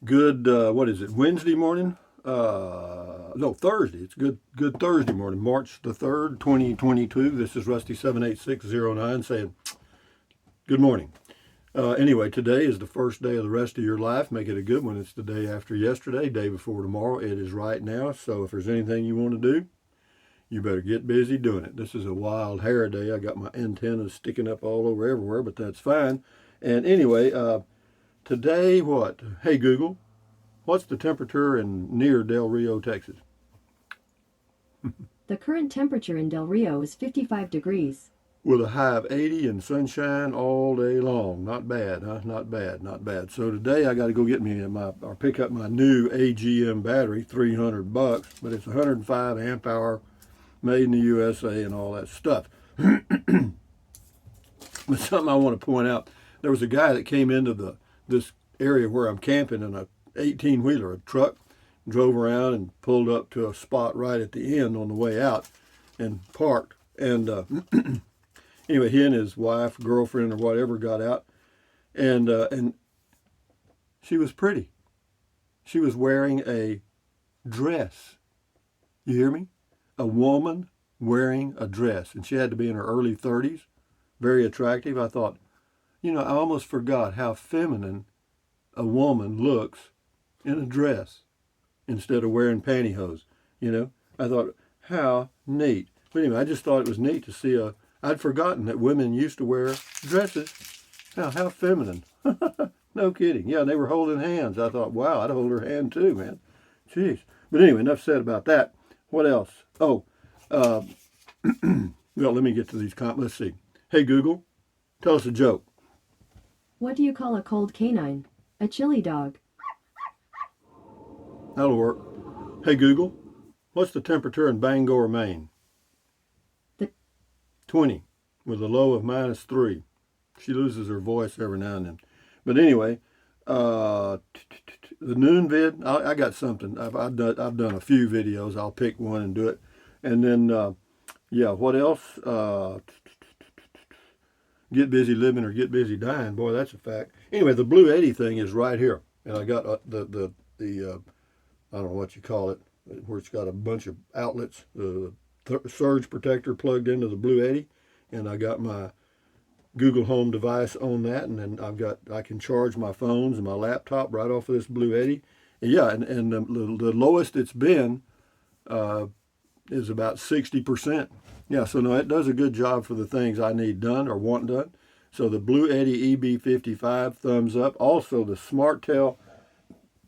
Good, what is it, Wednesday morning? No, Thursday. It's good Thursday morning, March the 3rd, 2022. This is Rusty78609 saying, good morning. Anyway, today is the first day of the rest of your life. Make it a good one. It's the day after yesterday, day before tomorrow. It is right now. So if there's anything you want to do, you better get busy doing it. This is a wild hair day. I got my antennas sticking up all over everywhere, but that's fine. And anyway, today what? Hey Google, what's the temperature in near Del Rio, Texas? The current temperature in Del Rio is 55 degrees. With a high of 80 and sunshine all day long. Not bad, huh? Not bad, not bad. So today I got to go get me or pick up my new AGM battery, $300, but it's 105 amp hour, made in the USA and all that stuff. But something I want to point out, there was a guy that came into this area where I'm camping in a 18-wheeler, a truck, drove around and pulled up to a spot right at the end on the way out and parked. And anyway, he and his wife, girlfriend, or whatever got out, and she was pretty. She was wearing a dress. You hear me? A woman wearing a dress, and she had to be in her early 30s. Very attractive. I thought, I almost forgot how feminine a woman looks in a dress instead of wearing pantyhose. I thought, how neat. But anyway, I just thought it was neat to see I'd forgotten that women used to wear dresses. How feminine. No kidding. Yeah, they were holding hands. I thought, wow, I'd hold her hand too, man. Jeez. But anyway, enough said about that. What else? Oh, well, let me get to these comments. Let's see. Hey, Google, tell us a joke. What do you call a cold canine? A chili dog. That'll work. Hey, Google, what's the temperature in Bangor, Maine? 20, with a low of -3. She loses her voice every now and then. But anyway, the noon vid, I got something. I've done a few videos. I'll pick one and do it. And then, yeah, what else? Get busy living or get busy dying. Boy, that's a fact. Anyway, the Blue Eddy thing is right here. And I got the I don't know what you call it, where it's got a bunch of outlets, surge protector plugged into the Blue Eddy, and I got my Google Home device on that, and then I can charge my phones and my laptop right off of this Blue Eddy. And yeah, and the lowest it's been is about 60%. Yeah, so no, it does a good job for the things I need done or want done. So the Blue Eddy EB55, thumbs up. Also the SmartTel,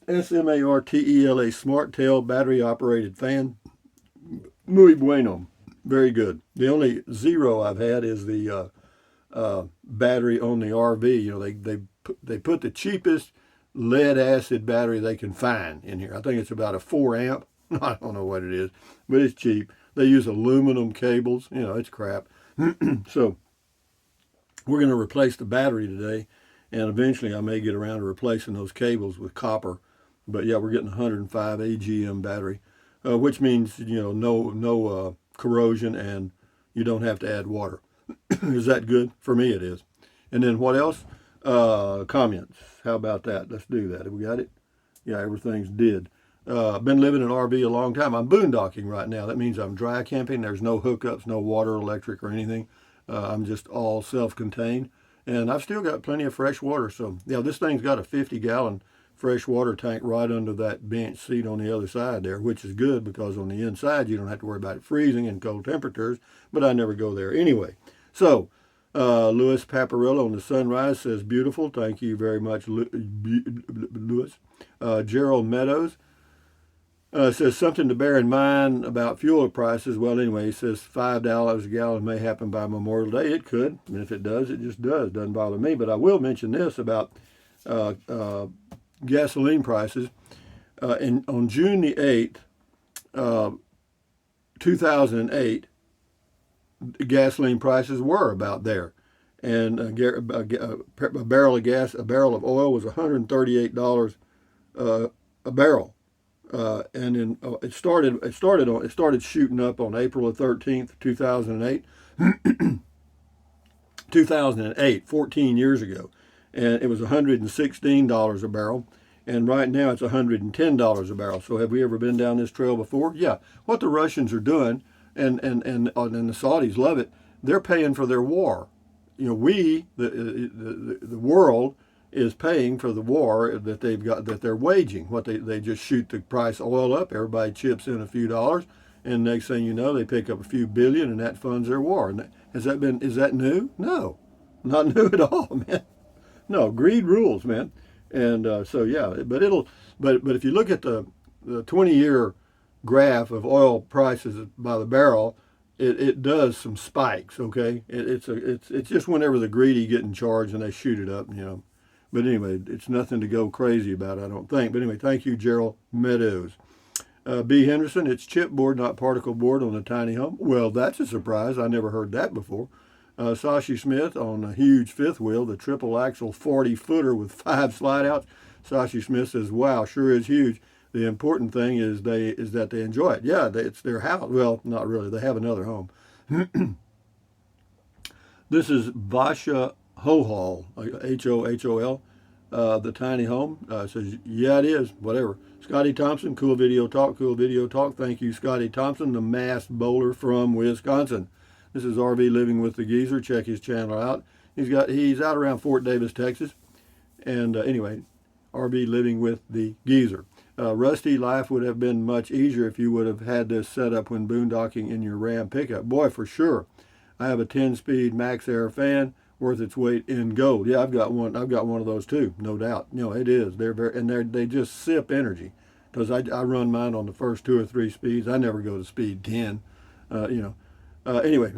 SMARTELA SmartTel battery operated fan. Muy bueno. Very good. The only zero I've had is the battery on the RV. They put the cheapest lead acid battery they can find in here. I think it's about a 4 amp. I don't know what it is, but it's cheap. They use aluminum cables. It's crap. So we're going to replace the battery today, and eventually I may get around to replacing those cables with copper. But yeah, we're getting 105 AGM battery. Which means, no corrosion, and you don't have to add water. Is that good? For me, it is. And then what else? Comments. How about that? Let's do that. Have we got it? Yeah, everything's did. Been living in an RV a long time. I'm boondocking right now. That means I'm dry camping. There's no hookups, no water, electric, or anything. I'm just all self-contained. And I've still got plenty of fresh water. So, yeah, this thing's got a 50-gallon fresh water tank right under that bench seat on the other side there, which is good because on the inside you don't have to worry about it freezing in cold temperatures, but I never go there anyway. So, Louis Paparillo on the Sunrise says, beautiful. Thank you very much, Louis. Gerald Meadows says, something to bear in mind about fuel prices. Well, anyway, he says $5 a gallon may happen by Memorial Day. It could, and if it does, it just does. Doesn't bother me. But I will mention this about gasoline prices. On June the 8th, 2008, gasoline prices were about there. And a barrel of oil was $138 a barrel. And then it started shooting up on April the 13th, 2008. 2008, 14 years ago. and it was $116 a barrel, and right now it's $110 a barrel. So have we ever been down this trail before? Yeah. What the Russians are doing, and the Saudis love it. They're paying for their war. You know, we, the world, is paying for the war that they're waging. What they just shoot the price of oil up. Everybody chips in a few dollars, and next thing you know, they pick up a few billion, and that funds their war. And is that new? No, not new at all, man. No, greed rules, man. And so yeah, but if you look at the 20-year graph of oil prices by the barrel, it does some spikes. Okay, it's just whenever the greedy get in charge and they shoot it up, you know. But anyway, it's nothing to go crazy about, I don't think. But anyway, thank you, Gerald Meadows. B. Henderson, it's chipboard, not particle board on the tiny home. Well, that's a surprise. I never heard that before. Sashi Smith on a huge fifth wheel, the triple axle 40-footer with 5 slide outs. Sashi Smith says, wow, sure is huge. The important thing is that they enjoy it. Yeah, it's their house. Well, not really. They have another home. This is Vasha Hohol, Hohol, the tiny home. Says, yeah, it is. Whatever. Scotty Thompson, cool video talk. Thank you, Scotty Thompson, the masked bowler from Wisconsin. This is RV Living with the Geezer. Check his channel out. He's out around Fort Davis, Texas. And anyway, RV Living with the Geezer. Rusty, life would have been much easier if you would have had this set up when boondocking in your Ram pickup. Boy, for sure. I have a 10-speed Max Air fan worth its weight in gold. Yeah, I've got one of those too, no doubt. You know, it is. They just sip energy. Because I run mine on the first 2 or 3 speeds. I never go to speed 10. Anyway,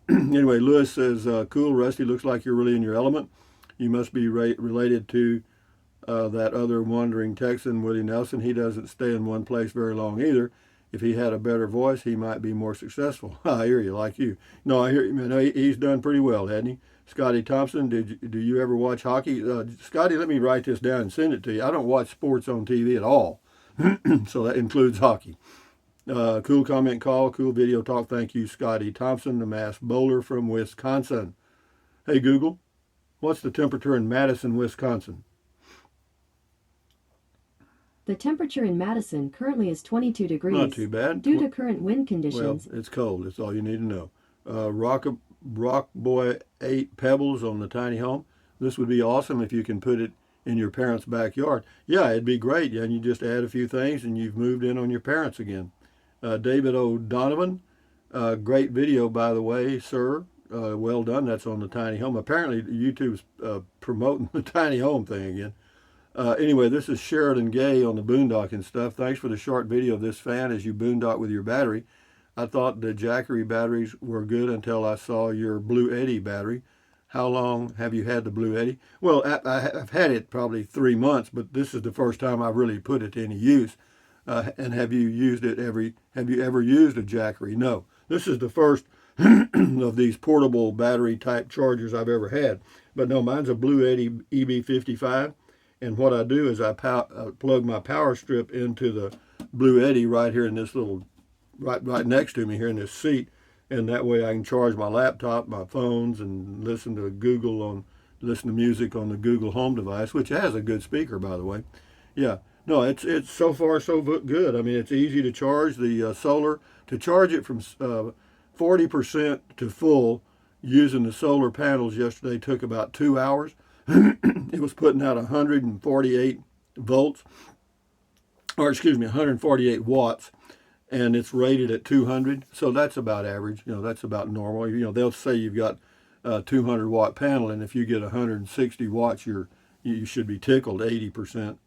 Lewis says, cool, Rusty, looks like you're really in your element. You must be related to that other wandering Texan, Willie Nelson. He doesn't stay in one place very long either. If he had a better voice, he might be more successful. I hear you, like you. No, I hear you, man. He's done pretty well, hasn't he? Scotty Thompson, do you ever watch hockey? Scotty, let me write this down and send it to you. I don't watch sports on TV at all, so that includes hockey. Cool comment call, cool video talk. Thank you, Scotty Thompson, the masked bowler from Wisconsin. Hey, Google, what's the temperature in Madison, Wisconsin? The temperature in Madison currently is 22 degrees. Not too bad. Due to current wind conditions. Well, it's cold. That's all you need to know. Rock Boy 8 Pebbles on the tiny home. This would be awesome if you can put it in your parents' backyard. Yeah, it'd be great. Yeah, and you just add a few things and you've moved in on your parents again. David O'Donovan, great video, by the way, sir. Well done. That's on the tiny home. Apparently, YouTube's promoting the tiny home thing again. Anyway, this is Sheridan Gay on the boondocking stuff. Thanks for the short video of this fan as you boondock with your battery. I thought the Jackery batteries were good until I saw your Blue Eddy battery. How long have you had the Blue Eddy? Well, I've had it probably 3 months, but this is the first time I've really put it to any use. And have you ever used a Jackery? No. This is the first of these portable battery type chargers I've ever had. But no, mine's a Blue Eddy EB55. And what I do is I plug my power strip into the Blue Eddy right here in this little, right next to me here in this seat. And that way I can charge my laptop, my phones, and listen to music on the Google Home device, which has a good speaker, by the way. Yeah. No, it's so far so good. I mean, it's easy to charge the solar. To charge it from 40% to full using the solar panels yesterday took about 2 hours. It was putting out 148 volts, or excuse me, 148 watts, and it's rated at 200. So that's about average. You know, that's about normal. You know, they'll say you've got a 200 watt panel, and if you get 160 watts, you should be tickled 80%.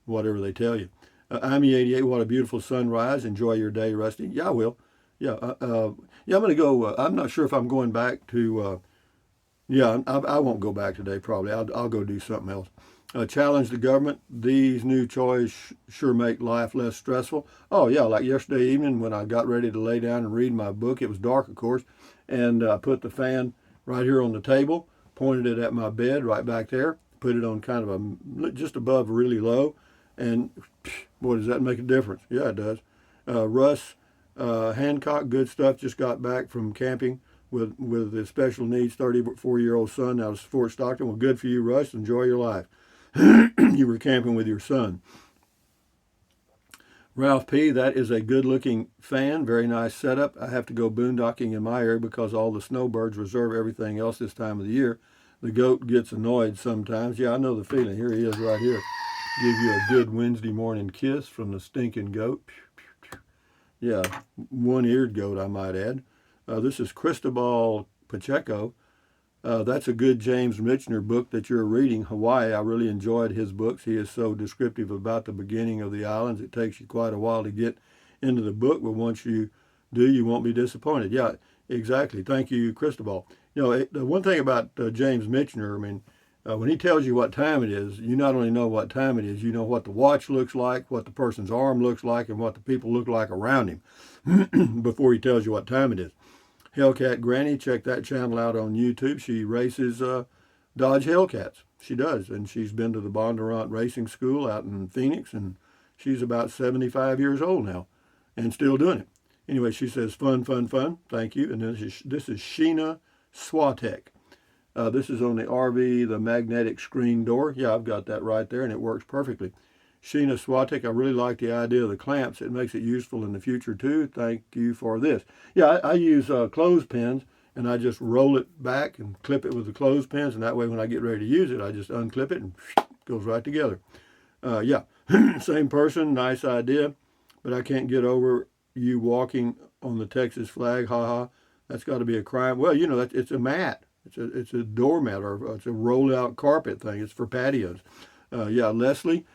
Whatever they tell you. I'm 88. What a beautiful sunrise. Enjoy your day, Rusty. Yeah, I will. Yeah, I'm going to go. I'm not sure if I'm going back to. I won't go back today. Probably. I'll go do something else. Challenge the government. These new toys sure make life less stressful. Oh yeah, like yesterday evening when I got ready to lay down and read my book. It was dark, of course, and I put the fan right here on the table, pointed it at my bed right back there, put it on kind of just above really low. And boy, does that make a difference? Yeah, it does. Russ Hancock, good stuff. Just got back from camping with the special needs 34-year-old son out of Fort Stockton. Well, good for you, Russ. Enjoy your life. You were camping with your son. Ralph P., that is a good-looking fan. Very nice setup. I have to go boondocking in my area because all the snowbirds reserve everything else this time of the year. The goat gets annoyed sometimes. Yeah, I know the feeling. Here he is right here. Give you a good Wednesday morning kiss from the stinking goat. Yeah, one-eared goat, I might add. This is Cristobal Pacheco. That's a good James Michener book that you're reading, Hawaii. I really enjoyed his books. He is so descriptive about the beginning of the islands. It takes you quite a while to get into the book, but once you do, you won't be disappointed. Yeah, exactly. Thank you, Cristobal. You know, the one thing about James Michener, I mean, when he tells you what time it is, you not only know what time it is, you know what the watch looks like, what the person's arm looks like, and what the people look like around him before he tells you what time it is. Hellcat Granny, check that channel out on YouTube. She races Dodge Hellcats. She does, and she's been to the Bondurant Racing School out in Phoenix, and she's about 75 years old now and still doing it. Anyway, she says, fun, fun, fun. Thank you. And this is Sheena Swatek. This is on the RV, the magnetic screen door. Yeah, I've got that right there, and it works perfectly. Sheena Swatek, I really like the idea of the clamps. It makes it useful in the future, too. Thank you for this. Yeah, I use clothespins, and I just roll it back and clip it with the clothespins, and that way when I get ready to use it, I just unclip it, and it goes right together. Yeah, same person, nice idea, but I can't get over you walking on the Texas flag. Ha. That's got to be a crime. Well, you know, it's a mat. It's a doormat, or it's a roll-out carpet thing. It's for patios. Yeah, Leslie,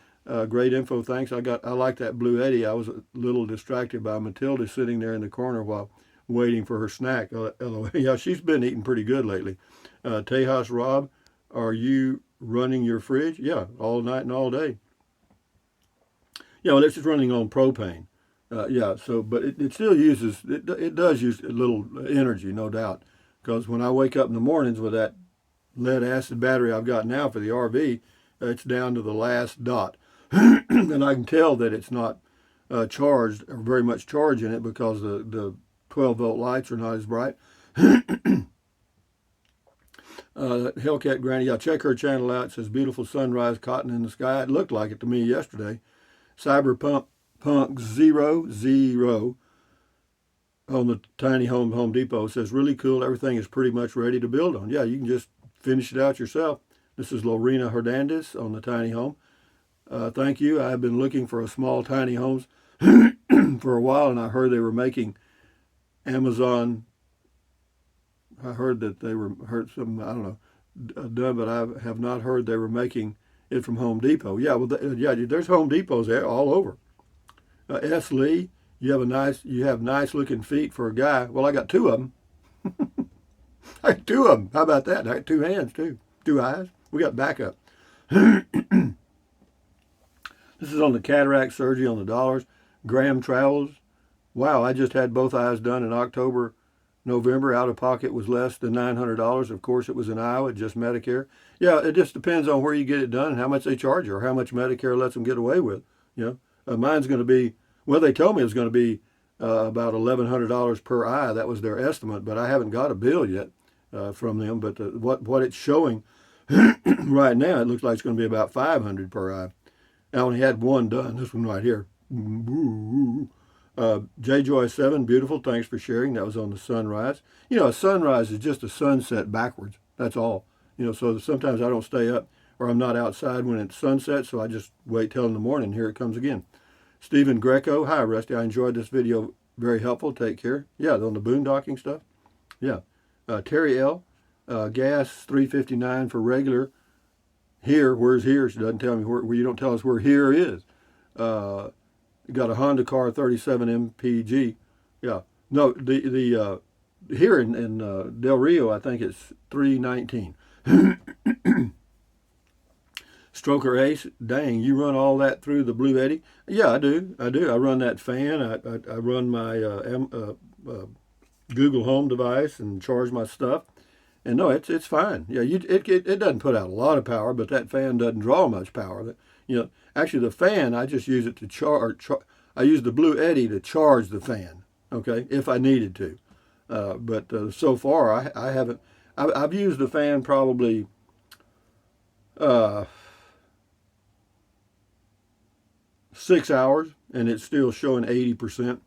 great info. Thanks. I like that Blue Eddy. I was a little distracted by Matilda sitting there in the corner while waiting for her snack. Yeah, she's been eating pretty good lately. Tejas Rob, are you running your fridge? Yeah, all night and all day. Yeah, well, this is running on propane. Yeah, so, but it still uses, it does use a little energy, no doubt. Because when I wake up in the mornings with that lead acid battery I've got now for the RV, it's down to the last dot. And I can tell that it's not charged, or very much charge in it, because the 12-volt lights are not as bright. Hellcat Granny, yeah, check her channel out. It says beautiful sunrise, cotton in the sky. It looked like it to me yesterday. Cyberpunk 00 on the Tiny Home Depot says, really cool. Everything is pretty much ready to build on. Yeah, you can just finish it out yourself. This is Lorena Hernandez on the Tiny Home. Thank you. I've been looking for a small tiny homes for a while, and I heard they were making Amazon. I heard that they were some, I don't know, done, but I have not heard they were making it from Home Depot. Yeah, well, yeah, there's Home Depots there all over. S. Lee, you have nice looking feet for a guy. Well, I got two of them. I got two of them. How about that? I got two hands too, two eyes. We got backup. This is on the cataract surgery on the dollars. Graham Travels. Wow, I just had both eyes done in October, November. Out of pocket was less than $900. Of course, it was in Iowa, just Medicare. Yeah, it just depends on where you get it done and how much they charge you, or how much Medicare lets them get away with. You know, mine's going to be, well, they told me it was going to be about $1,100 per eye. That was their estimate, but I haven't got a bill yet from them. But what it's showing right now, it looks like it's going to be about $500 per eye. I only had one done, this one right here. JJoy7, beautiful, thanks for sharing. That was on the sunrise. You know, a sunrise is just a sunset backwards. That's all. You know, so sometimes I don't stay up, or I'm not outside when it's sunset, so I just wait till in the morning. Here it comes again. Stephen Greco, hi Rusty, I enjoyed this video, very helpful, take care. Yeah, on the boondocking stuff. Yeah. Terry L, gas $3.59 for regular. Here, where's here? She doesn't tell me where you don't tell us where here is. Got a Honda car 37 MPG. Yeah. No, the here in Del Rio, I think it's $3.19. Stroker Ace, dang, you run all that through the Blue Eddy? Yeah, I do. I run that fan. I run my Google Home device and charge my stuff. And no, it's fine. Yeah, it doesn't put out a lot of power, but that fan doesn't draw much power. You know, actually the fan, I just use it to charge. I use the Blue Eddy to charge the fan. Okay, if I needed to. But so far, I haven't. I've used the fan probably uh, 6 hours, and it's still showing 80%.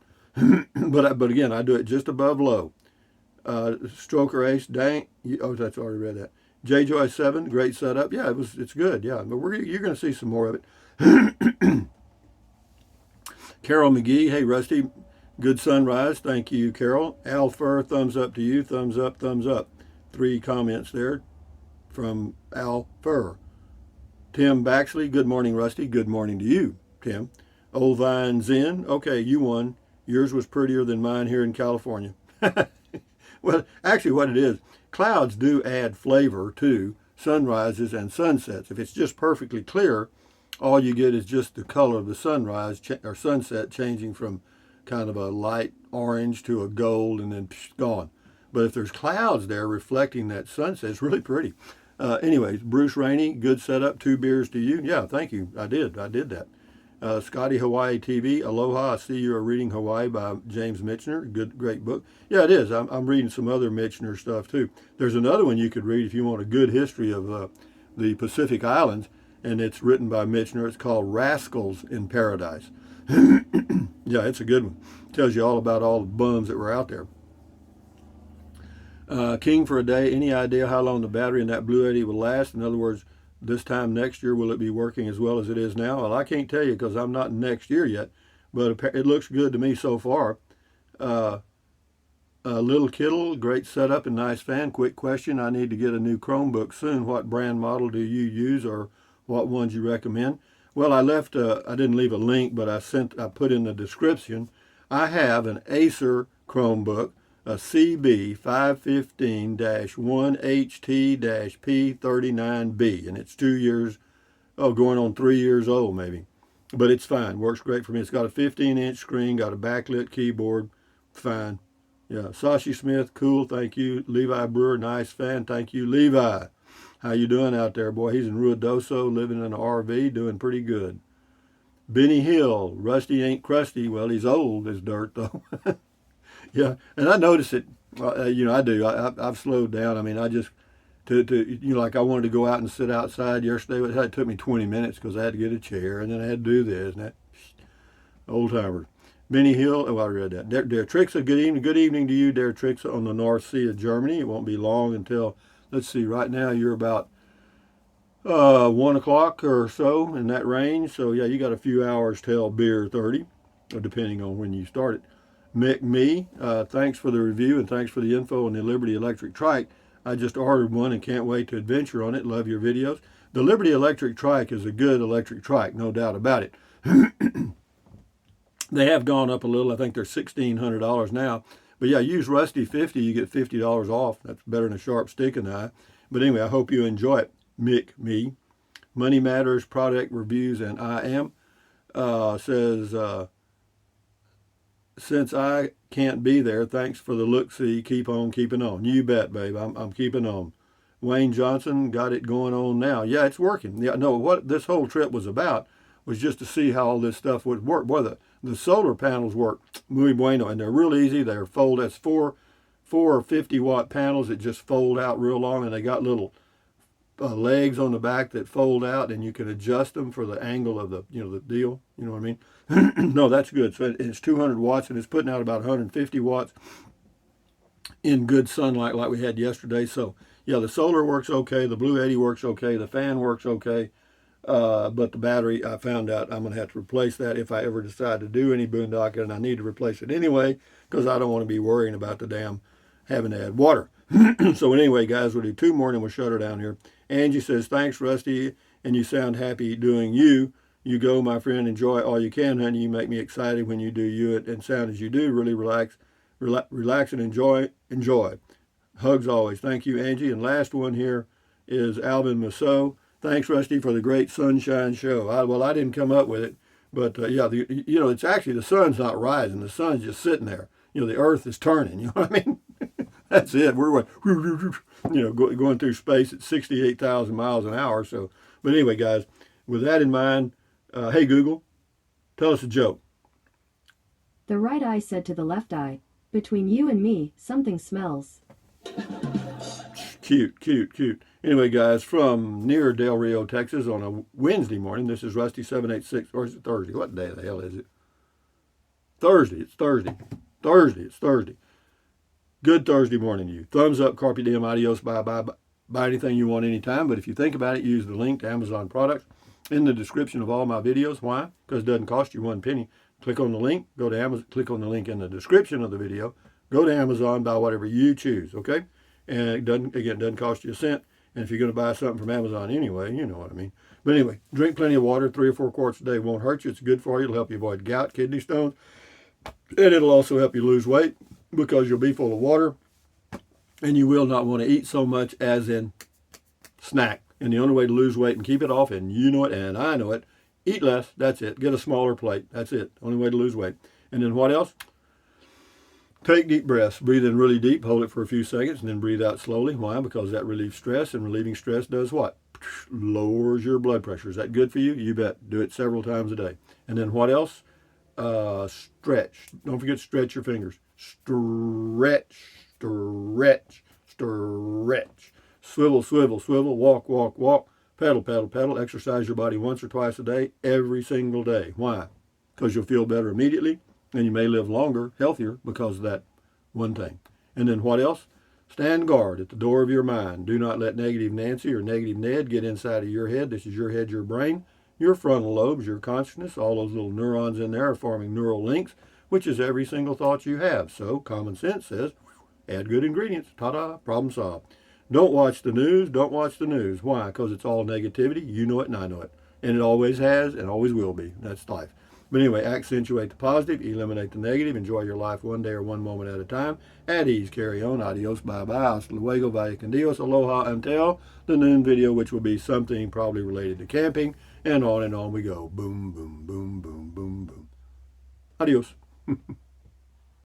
But again, I do it just above low. Stroker Ace, dang. Oh, that's already read that. J Joy 7, great setup. Yeah, it's good. Yeah, but you're going to see some more of it. Carol McGee, hey Rusty, good sunrise. Thank you, Carol. Al Fur, thumbs up to you. Thumbs up, thumbs up. 3 comments there from Al Fur. Tim Baxley, good morning, Rusty. Good morning to you, Tim. Old Vine Zen, okay, you won. Yours was prettier than mine here in California. Well, actually, what it is, clouds do add flavor to sunrises and sunsets. If it's just perfectly clear, all you get is just the color of the sunrise or sunset changing from kind of a light orange to a gold and then gone. But if there's clouds there reflecting that sunset, it's really pretty. Anyways, Bruce Rainey, good setup. 2 beers to you. Yeah, thank you. I did that. Scotty Hawaii TV, aloha. I see you are reading Hawaii by James Michener. Great book. Yeah, it is. I'm reading some other Michener stuff too. There's another one you could read if you want a good history of the Pacific Islands, and it's written by Michener. It's called Rascals in Paradise. Yeah, it's a good one. Tells you all about all the bums that were out there. King for a day. Any idea how long the battery in that Blue 80 will last? In other words, this time next year, will it be working as well as it is now? Well, I can't tell you because I'm not next year yet, but it looks good to me so far. Little Kittle, great setup and nice fan. Quick question. I need to get a new Chromebook soon. What brand model do you use, or what ones you recommend? Well, I didn't leave a link, but I put in the description. I have an Acer Chromebook, a CB515-1HT-P39B, and it's 2 years, going on 3 years old maybe. But it's fine, works great for me. It's got a 15-inch screen, got a backlit keyboard, fine. Yeah, Sashi Smith, cool, thank you. Levi Brewer, nice fan, thank you. Levi, how you doing out there, boy? He's in Ruidoso, living in an RV, doing pretty good. Benny Hill, Rusty ain't crusty. Well, he's old as dirt, though. Yeah, and I notice it. I do. I've slowed down. I mean, I just like I wanted to go out and sit outside yesterday. It took me 20 minutes because I had to get a chair, and then I had to do this and that. Old timer. Benny Hill. Oh, I read that. Der Trixa, good evening. Good evening to you, Der Trixa, on the North Sea of Germany. It won't be long until, let's see, right now you're about 1 o'clock or so in that range. So yeah, you got a few hours till beer 30, depending on when you start it. Mick Me, thanks for the review and thanks for the info on the Liberty Electric Trike. I just ordered one and can't wait to adventure on it. Love your videos. The Liberty Electric Trike is a good electric trike, no doubt about it. They have gone up a little. I think they're $1,600 now. But yeah, use Rusty 50, you get $50 off. That's better than a sharp stick in the eye. But anyway, I hope you enjoy it. Mick Me. Money Matters, Product Reviews, and I Am says, since I can't be there, thanks for the look-see. Keep on keeping on. You bet, babe. I'm keeping on. Wayne Johnson, got it going on now. Yeah, it's working. Yeah, no, what this whole trip was about was just to see how all this stuff would work. Boy, the solar panels work muy bueno, and they're real easy. They're fold. That's four 50-watt panels that just fold out real long, and they got little legs on the back that fold out, and you can adjust them for the angle of the deal. You know what I mean? No, that's good. So it's 200 watts, and it's putting out about 150 watts in good sunlight like we had yesterday. So yeah, the solar works okay. The Blue 80 works okay. The fan works okay. But the battery, I found out I'm going to have to replace that if I ever decide to do any boondocking, and I need to replace it anyway because I don't want to be worrying about the damn having to add water. So anyway, guys, we'll do 2 more and then we'll shut her down here. Angie says, thanks, Rusty, and you sound happy doing you. You go, my friend. Enjoy all you can, honey. You make me excited when you do you and sound as you do. Really relax and enjoy. Hugs always. Thank you, Angie. And last one here is Alvin Massot. Thanks, Rusty, for the great sunshine show. I didn't come up with it, but yeah, it's actually the sun's not rising. The sun's just sitting there. The earth is turning. You know what I mean? That's it. We're going through space at 68,000 miles an hour. So, but anyway, guys, with that in mind, hey Google, tell us a joke. The right eye said to the left eye, Between you and me, something smells. Cute, cute, cute. Anyway, guys, from near Del Rio, Texas, on a Wednesday morning, this is Rusty 786, or is it Thursday? What day the hell is it? Thursday. It's Thursday. It's Thursday. Good Thursday morning to you. Thumbs up, carpe diem, adios, bye-bye. Buy anything you want anytime, but if you think about it, use the link to Amazon products in the description of all my videos. Why? Because it doesn't cost you one penny. Click on the link, go to Amazon, click on the link in the description of the video, go to Amazon, buy whatever you choose, okay? And it doesn't cost you a cent. And if you're going to buy something from Amazon anyway, you know what I mean. But anyway, drink plenty of water. 3 or 4 quarts a day won't hurt you. It's good for you. It'll help you avoid gout, kidney stones, and it'll also help you lose weight because you'll be full of water, and you will not want to eat so much as in snack. And the only way to lose weight and keep it off, and you know it and I know it, eat less. That's it. Get a smaller plate. That's it. Only way to lose weight. And then what else? Take deep breaths. Breathe in really deep, hold it for a few seconds, and then breathe out slowly. Why? Because that relieves stress, and relieving stress does what? Lowers your blood pressure. Is that good for you? You bet. Do it several times a day. And then what else? Stretch. Don't forget to stretch your fingers. Stretch, stretch, stretch. Swivel, swivel, swivel. Walk, walk, walk. Pedal, pedal, pedal. Exercise your body once or twice a day, every single day. Why? Because you'll feel better immediately, and you may live longer, healthier, because of that one thing. And then what else? Stand guard at the door of your mind. Do not let negative Nancy or negative Ned get inside of your head. This is your head, your brain, your frontal lobes, your consciousness. All those little neurons in there are forming neural links, which is every single thought you have. So common sense says, add good ingredients. Ta-da, problem solved. Don't watch the news. Don't watch the news. Why? Because it's all negativity. You know it and I know it. And it always has and always will be. That's life. But anyway, accentuate the positive, eliminate the negative, enjoy your life one day or one moment at a time. At ease, carry on. Adios, bye-bye. Hasta luego, vaya con Dios. Aloha until the noon video, which will be something probably related to camping. And on we go. Boom, boom, boom, boom, boom, boom. Adios.